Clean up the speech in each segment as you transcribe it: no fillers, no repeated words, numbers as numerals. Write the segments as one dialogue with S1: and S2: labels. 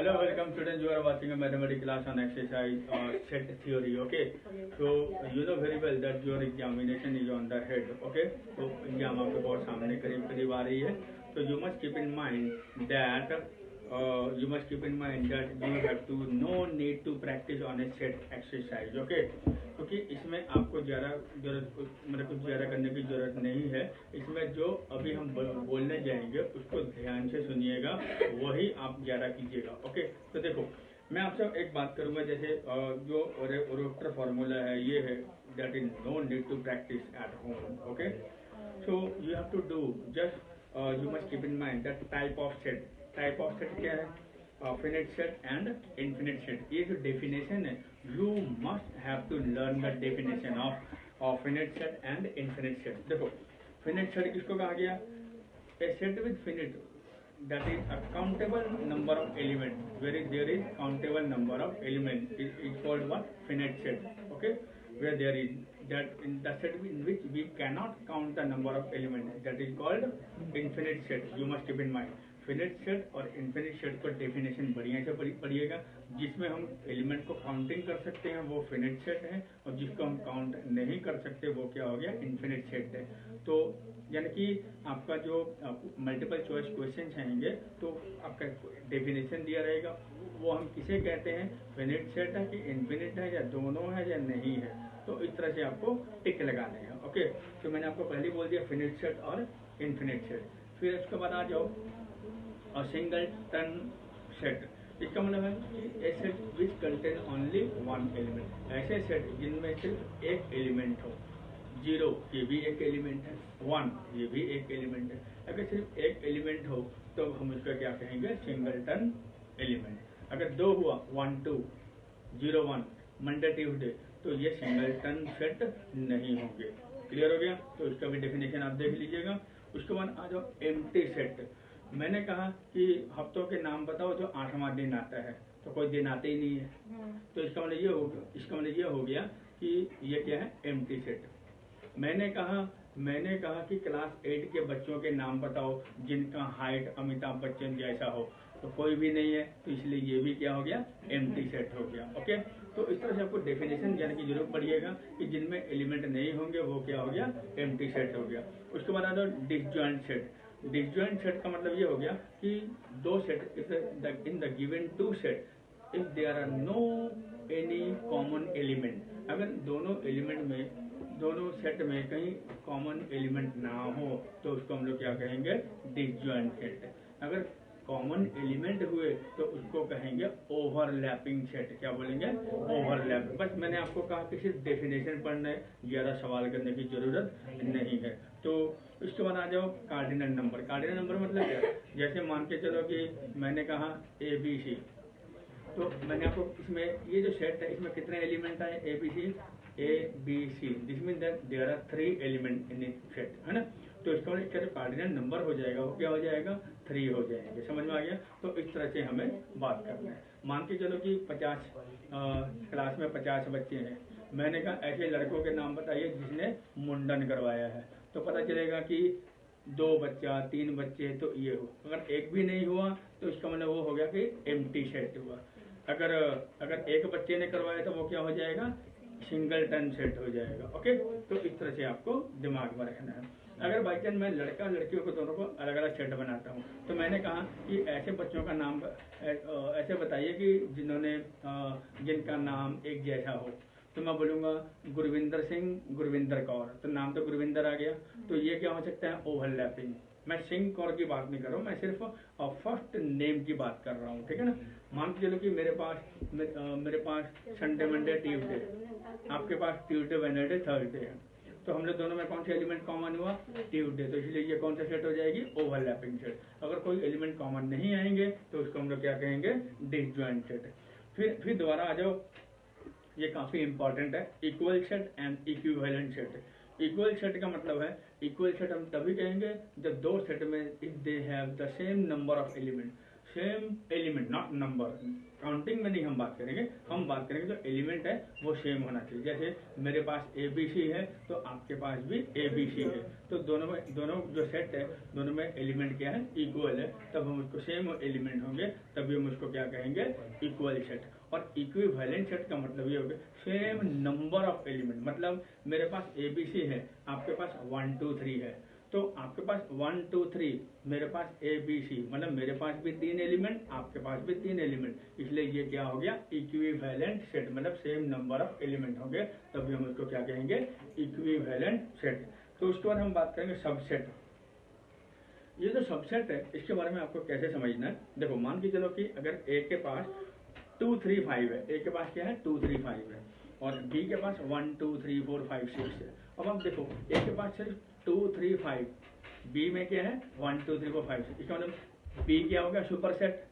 S1: Hello, welcome students. You are watching a mathematics class on exercise set theory. Okay. So you know very well that your examination is on the head. Okay. So exam आपके बहुत सामने करीब करीब आ रही है. So you must keep in mind that you have to no need to practice on a set exercise. Okay. क्योंकि इसमें आपको कुछ ज़्यादा करने की ज़रूरत नहीं है. इसमें जो अभी हम बोलने जाएंगे उसको ध्यान से सुनिएगा, वही आप ज़्यादा कीजिएगा. ओके. तो देखो, मैं आपसे एक बात करूँगा. जैसे जो रोटर फार्मूला है ये है that is no need to practice at home. Okay. So you have to do just you must keep in mind that type of set क्या है? Finite set and infinite set. ये जो definition है, you must have to learn the definition of finite set and infinite set. देखो, finite set किसको कहा गया? A set with finite that is a countable number of elements, where there is countable number of elements is called what? Finite set. Okay. Where there is that in the set in which we cannot count the number of elements, that is called infinite set. You must keep in mind finite set और infinite set का definition बढ़िया से पढ़िएगा. जिसमें हम element को counting कर सकते हैं वो फिनिट सेट है, और जिसको हम काउंट नहीं कर सकते वो क्या हो गया? इन्फिनिट सेट है. तो यानी कि आपका जो मल्टीपल चॉइस क्वेश्चन आएंगे तो आपका डेफिनेशन दिया रहेगा, वो हम किसे कहते हैं? फिनिट सेट है कि इन्फिनिट है, या दोनों है या नहीं है. तो इस तरह से आपको टिक लगाने हैं. ओके. तो मैंने आपको पहले बोल दिया फिनिट सेट और इन्फिनिट सेट. फिर इसके बाद आ जाओ सिंगल टन सेट. इसका मतलब है कि a set which contain only one element. ऐसे सेट जिनमें सिर्फ एक एलिमेंट हो. 0 ये भी एक एलिमेंट है, 1 ये भी एक एलिमेंट है. अगर सिर्फ एक एलिमेंट हो तो हम इसका क्या कहेंगे? Singleton element. अगर 2 हुआ 1 2 0 1 मंडे ट्यूसडे, तो ये सिंगल टन सेट नहीं होंगे. क्लियर हो गया? तो इसका भी डेफिनेशन आप देख लीजिएगा. उसके बाद आ जाओ एम्प्टी सेट. मैंने कहा कि हफ्तों के नाम बताओ जो 8वां दिन आता है, तो कोई दिन आते ही नहीं है. तो इसका मतलब ये हो गया कि ये क्या है? Empty set. मैंने कहा कि क्लास 8 के बच्चों के नाम बताओ जिनका हाइट अमिताभ बच्चन जैसा हो, तो कोई भी नहीं है, तो इसलिए ये भी क्या हो गया? एम्प्टी सेट हो गया. ओके. तो इस तरह से आपको डेफिनेशन जानने की जरूरत पड़िएगा कि जिनमें एलिमेंट नहीं होंगे वो क्या हो गया? एम्प्टी सेट हो गया. उसके बाद आ जाओ डिसजॉइंट सेट. डिसजॉइंट सेट का मतलब ये हो गया कि दो set in the given to set if there are no any common element. अगर दोनों सेट में कहीं कॉमन एलिमेंट ना हो तो उसको हम लोग क्या कहेंगे? Disjoint set. अगर कॉमन एलिमेंट हुए तो उसको कहेंगे ओवरलैपिंग सेट. क्या बोलेंगे? ओवरलैप. बस मैंने आपको कहा कि सिर्फ डेफिनेशन पढ़ना है, ज़्यादा सवाल करने की जरूरत नहीं है. तो उसके बाद आ जाओ कार्डिनल नंबर. कार्डिनल नंबर मतलब क्या? जैसे मान के चलो कि मैंने कहा ABC, तो मैंने आपको इसमें ये जो सेट है इसमें कितने एलिमेंट आए? ABC. This mean that there are 3 element in it set, है ना. तो इसका जो कार्डिनल नंबर हो जाएगा वो क्या हो जाएगा? 3 हो जाएंगे. समझ में आ गया? तो इस तरह से हमें बात करना है. मान के चलो कि 50 क्लास में 50 बच्चे हैं. मैंने कहा ऐसे लड़कों के नाम बताइए जिसने मुंडन करवाया है, तो पता चलेगा कि 2 बच्चा 3 बच्चे, तो ये हो. अगर एक भी नहीं हुआ तो इसका मतलब वो हो गया कि एम्प्टी सेट हुआ. अगर एक बच्चे ने करवाया तो वो क्या हो जाएगा? सिंगल टन सेट हो जाएगा. ओके. तो इस तरह से आपको दिमाग में रखना है. अगर बाई चांस मैं लड़का लड़कियों को दोनों को अलग अलग सेट बनाता हूँ, तो मैंने कहा कि ऐसे बच्चों का नाम ऐसे बताइए कि जिनका नाम एक जैसा हो. तो मैं बोलूँगा गुरविंदर सिंह, गुरविंदर कौर, तो नाम तो गुरविंदर आ गया. तो ये क्या हो सकता है? ओवरलैपिंग. मैं सिंह कौर की बात नहीं कर रहा हूँ, मैं सिर्फ फर्स्ट नेम की बात कर रहा हूँ. ठीक है ना. मान के चलो कि मेरे पास संडे मंडे ट्यूसडे, आपके पास ट्यूसडे वेडनेसडे थर्सडे है. तो हम लोग दोनों में कौन सा एलिमेंट कॉमन हुआ? ट्यूसडे. तो इसलिए ये कौन सा सेट हो जाएगी? Overlapping set. अगर कोई एलिमेंट कॉमन नहीं आएंगे तो उसको हम लोग क्या कहेंगे? Disjoint set. फिर दोबारा आ जाओ, ये काफी इंपॉर्टेंट है, equal set and equivalent set. Equal set का मतलब है, इक्वल सेट हम तभी कहेंगे जब दो सेट में if they have the same number of element. Same element, not number. Counting में नहीं हम बात करेंगे, हम बात करेंगे जो एलिमेंट है वो सेम होना चाहिए। जैसे मेरे पास ABC है तो आपके पास भी ABC है, तो दोनों जो सेट है दोनों में एलिमेंट क्या है, इक्वल है, तब हम उसको सेम एलिमेंट होंगे तभी हम उसको क्या कहेंगे, इक्वल सेट। और इक्विवेलेंट सेट का मतलब ये हो गया सेम नंबर ऑफ एलिमेंट। मतलब मेरे पास ABC है, आपके पास 1 2 3 है, तो आपके पास 1 2 3, मेरे पास ABC, मतलब मेरे पास भी 3 एलिमेंट, आपके पास भी 3 एलिमेंट, इसलिए ये क्या हो गया, इक्विवेलेंट सेट, मतलब सेम नंबर ऑफ एलिमेंट होंगे तभी हम उसको क्या कहेंगे, इक्विवेलेंट सेट। तो उसके बाद हम बात करेंगे सबसेट। ये जो सबसेट है इसके बारे में आपको कैसे समझना है, देखो मान के चलो कि अगर A के पास 2 3 5 है, A के पास क्या है 2 3 5 है, और B के पास 1 2 3 4 5 6 है। अब हम देखो A के पास सिर्फ 2 3 5, B में क्या है 1 2 3 4 5 6, इसका मतलब B क्या हो गया, सुपर सेट,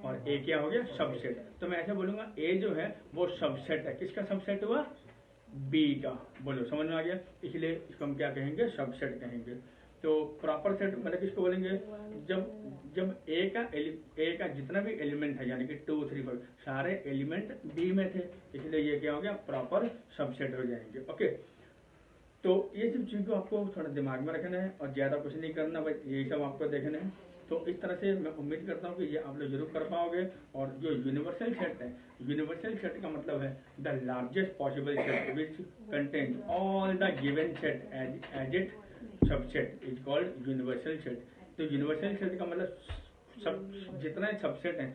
S1: और A क्या हो गया, सबसेट। तो मैं ऐसे बोलूंगा A जो है वो सबसेट है, किसका सबसेट हुआ, B का। बोलो समझ में आ गया, इसलिए इसको हम क्या कहेंगे, सबसेट कहेंगे। तो प्रॉपर सेट मतलब किसको बोलेंगे, जब A का जितना भी एलिमेंट है, यानी कि 2 3 4 सारे एलिमेंट B में थे, इसलिए ये क्या हो गया, प्रॉपर सबसेट हो जाएंगे। ओके, तो ये सब चीज़ को आपको थोड़ा दिमाग में रखना है और ज़्यादा कुछ नहीं करना, बस यही सब आपको देखना है। तो इस तरह से मैं उम्मीद करता हूँ कि ये आप लोग जरूर कर पाओगे। और जो यूनिवर्सल सेट है, यूनिवर्सल सेट का मतलब है the largest possible set which contain all the given set as it subset is called universal set. तो यूनिवर्सल सेट का मतलब सब जितना सबसेट है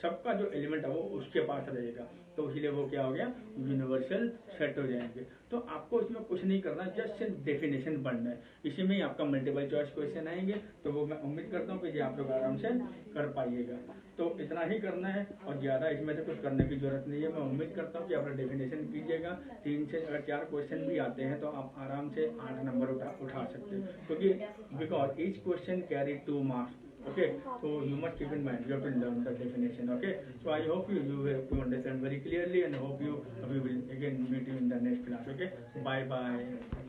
S1: सबका जो एलिमेंट है वो उसके पास रहेगा, तो इसलिए वो क्या हो गया, यूनिवर्सल सेट हो जाएंगे। तो आपको इसमें कुछ नहीं करना, जस्ट सिर्फ डेफिनेशन पढ़ना है। इसी में ही आपका मल्टीपल चॉइस क्वेश्चन आएंगे, तो वो मैं उम्मीद करता हूँ कि ये आप लोग आराम से कर पाइएगा। तो इतना ही करना है और ज़्यादा इसमें से कुछ करने की जरूरत नहीं है। मैं उम्मीद करता हूँ कि आप डेफिनेशन कीजिएगा, 3 से अगर 4 क्वेश्चन भी आते हैं तो आप आराम से 8 नंबर उठा सकते हैं, क्योंकि because each question carry 2 marks. Okay, so you must keep in mind, you have to learn the definition. Okay, so I hope you have to understand very clearly, and hope we will again meet you in the next class. Okay, bye bye.